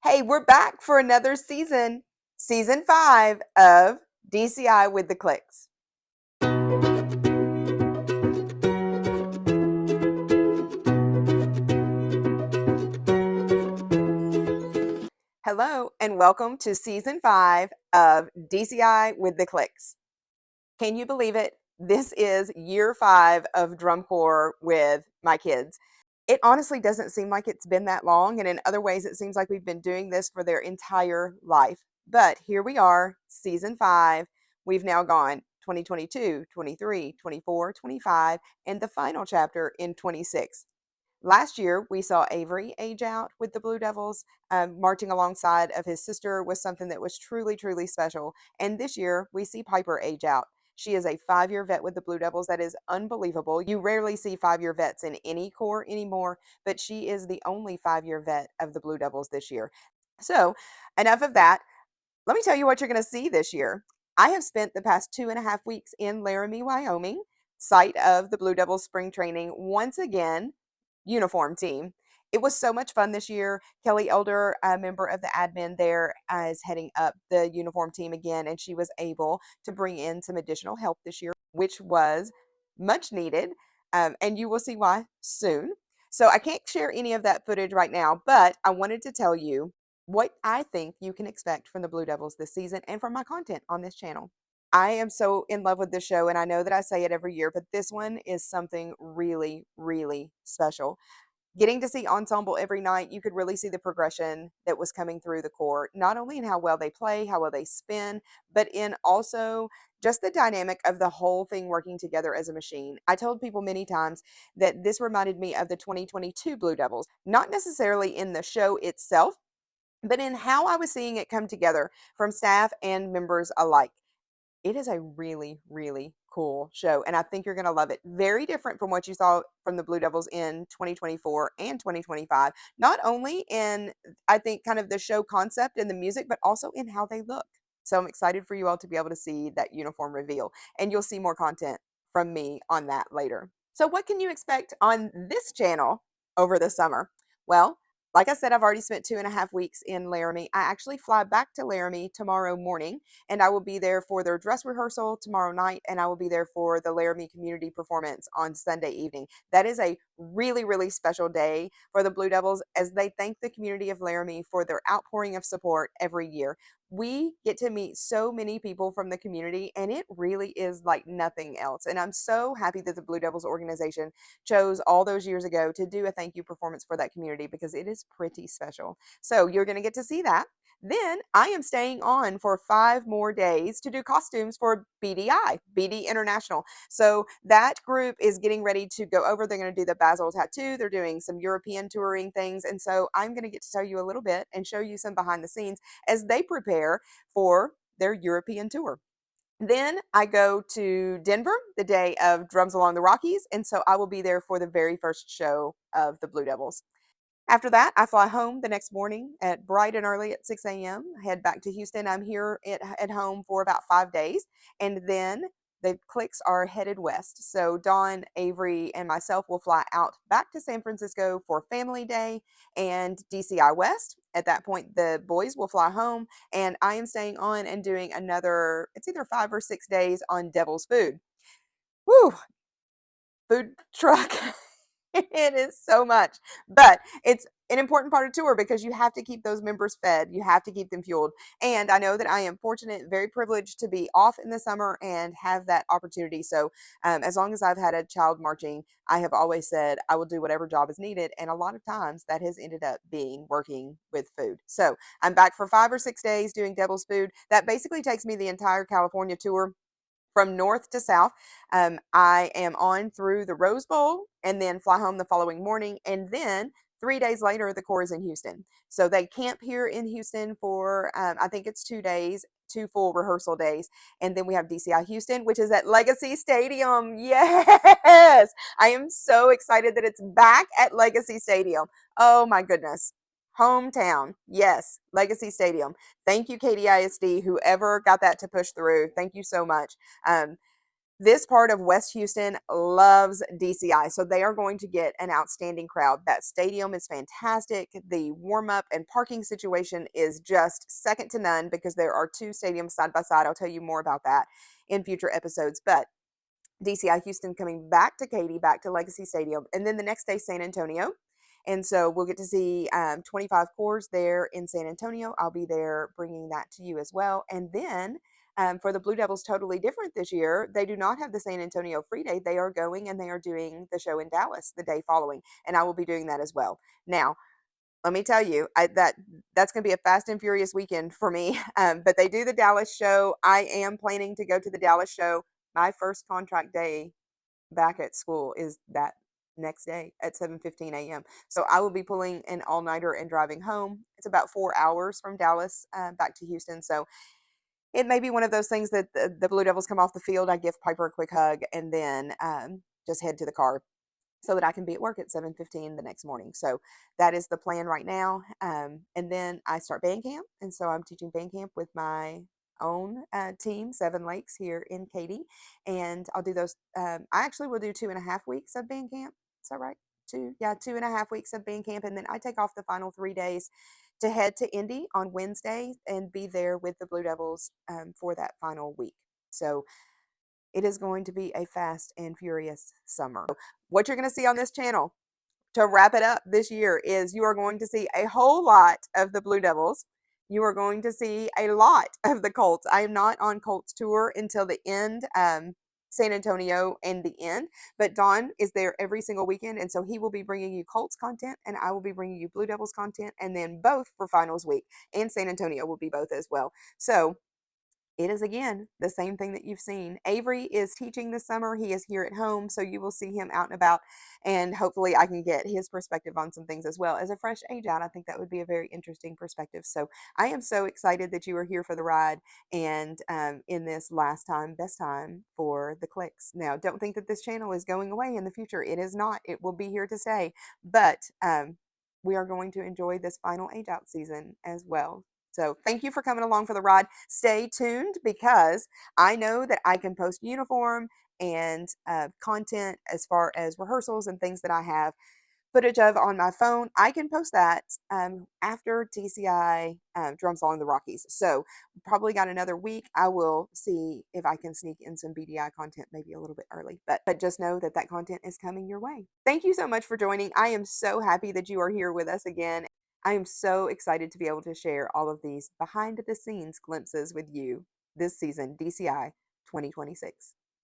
Hey, we're back for another season, season 5 of DCI with the Clicks. Hello, and welcome to season 5 of DCI with the Clicks. Can you believe it? This is year 5 of drum corps with my kids. It honestly doesn't seem like it's been that long, and in other ways, it seems like we've been doing this for their entire life. But here we are, season 5. We've now gone 2022, 23, 24, 25, and the final chapter in 26. Last year, we saw Avery age out with the Blue Devils. Marching alongside of his sister was something that was truly, truly special. And this year, we see Piper age out. She is a 5-year vet with the Blue Devils. That is unbelievable. You rarely see 5-year vets in any corps anymore, but she is the only 5-year vet of the Blue Devils this year. So, enough of that. Let me tell you what you're going to see this year. I have spent the past 2.5 weeks in Laramie, Wyoming, site of the Blue Devils spring training, once again, uniform team. It was so much fun this year. Kelly Elder, a member of the admin there, is heading up the uniform team again, and she was able to bring in some additional help this year, which was much needed. And you will see why soon. So I can't share any of that footage right now, but I wanted to tell you what I think you can expect from the Blue Devils this season and from my content on this channel. I am so in love with this show, and I know that I say it every year, but this one is something really, really special. Getting to see ensemble every night, you could really see the progression that was coming through the corps, not only in how well they play, how well they spin, but in also just the dynamic of the whole thing working together as a machine. I told people many times that this reminded me of the 2022 Blue Devils, not necessarily in the show itself, but in how I was seeing it come together from staff and members alike. It is a really, really cool show, and I think you're going to love it. Very different from what you saw from the Blue Devils in 2024 and 2025, not only in, I think, kind of the show concept and the music, but also in how they look. So I'm excited for you all to be able to see that uniform reveal, and you'll see more content from me on that later. So, what can you expect on this channel over the summer? Well, like I said, I've already spent 2.5 weeks in Laramie. I actually fly back to Laramie tomorrow morning, and I will be there for their dress rehearsal tomorrow night, and I will be there for the Laramie community performance on Sunday evening. That is a really, really special day for the Blue Devils as they thank the community of Laramie for their outpouring of support every year. We get to meet so many people from the community, and it really is like nothing else. And I'm so happy that the Blue Devils organization chose all those years ago to do a thank you performance for that community because it is pretty special. So you're going to get to see that. Then I am staying on for 5 more days to do costumes for BDI, BD International. So that group is getting ready to go over. They're going to do the Basil tattoo. They're doing some European touring things. And so I'm going to get to tell you a little bit and show you some behind the scenes as they prepare for their European tour. Then I go to Denver the day of Drums Along the Rockies, and so I will be there for the very first show of the Blue Devils. After that, I fly home the next morning at bright and early at 6 a.m., head back to Houston. I'm here at home for about 5 days, and then the Clicks are headed west. So Dawn, Avery, and myself will fly out back to San Francisco for Family Day and DCI West. At that point, the boys will fly home, and I am staying on and doing another, it's either 5 or 6 days on Devil's Food. Woo! Food truck. It is so much, but it's an important part of tour because you have to keep those members fed. You have to keep them fueled. And I know that I am fortunate, very privileged to be off in the summer and have that opportunity. So as long as I've had a child marching, I have always said I will do whatever job is needed. And a lot of times that has ended up being working with food. So I'm back for 5 or 6 days doing Devil's Food. That basically takes me the entire California tour from north to south. I am on through the Rose Bowl and then fly home the following morning. And then 3 days later, the Corps is in Houston. So they camp here in Houston for, I think it's 2 days, 2 full rehearsal days. And then we have DCI Houston, which is at Legacy Stadium. Yes! I am so excited that it's back at Legacy Stadium. Oh my goodness. Hometown. Yes, Legacy Stadium. Thank you, KDISD, whoever got that to push through. Thank you so much. Um, This part of West Houston loves DCI, so they are going to get an outstanding crowd. That stadium is fantastic. The warm up and parking situation is just second to none because there are two stadiums side by side. I'll tell you more about that in future episodes. But DCI Houston coming back to Katy, back to Legacy Stadium, and then the next day, San Antonio. And so we'll get to see 25 cores there in San Antonio. I'll be there bringing that to you as well. And then for the Blue Devils, totally different this year. They do not have the San Antonio free day. They are going and they are doing the show in Dallas the day following. And I will be doing that as well. Now, let me tell you, that's going to be a fast and furious weekend for me. But they do the Dallas show. I am planning to go to the Dallas show. My first contract day back at school is that next day at 7:15 a.m. So I will be pulling an all-nighter and driving home. It's about 4 hours from Dallas back to Houston. So it may be one of those things that the Blue Devils come off the field. I give Piper a quick hug and then just head to the car so that I can be at work at 7:15 the next morning. So that is the plan right now. And then I start band camp. And so I'm teaching band camp with my own team, Seven Lakes here in Katy. And I'll do those. I actually will do 2.5 weeks of band camp. Is that right? Yeah, 2.5 weeks of band camp. And then I take off the final 3 days to head to Indy on Wednesday and be there with the Blue Devils for that final week. So it is going to be a fast and furious summer. What you're going to see on this channel to wrap it up this year is you are going to see a whole lot of the Blue Devils. You are going to see a lot of the Colts. I am not on Colts tour until the end, San Antonio and the end, but Don is there every single weekend, and so he will be bringing you Colts content, and I will be bringing you Blue Devils content, and then both for finals week, and San Antonio will be both as well. So it is again the same thing that you've seen. Avery is teaching this summer. He is here at home, so you will see him out and about, and hopefully I can get his perspective on some things as well. As a fresh age out, I think that would be a very interesting perspective. So I am so excited that you are here for the ride and in this last time, best time for the clicks. Now, don't think that this channel is going away in the future. It is not. It will be here to stay, but we are going to enjoy this final age out season as well. So thank you for coming along for the ride. Stay tuned because I know that I can post uniform and content as far as rehearsals and things that I have footage of on my phone. I can post that after DCI Drums Along the Rockies. So probably got another week. I will see if I can sneak in some BDI content maybe a little bit early. But just know that that content is coming your way. Thank you so much for joining. I am so happy that you are here with us again. I am so excited to be able to share all of these behind the scenes glimpses with you this season, DCI 2026.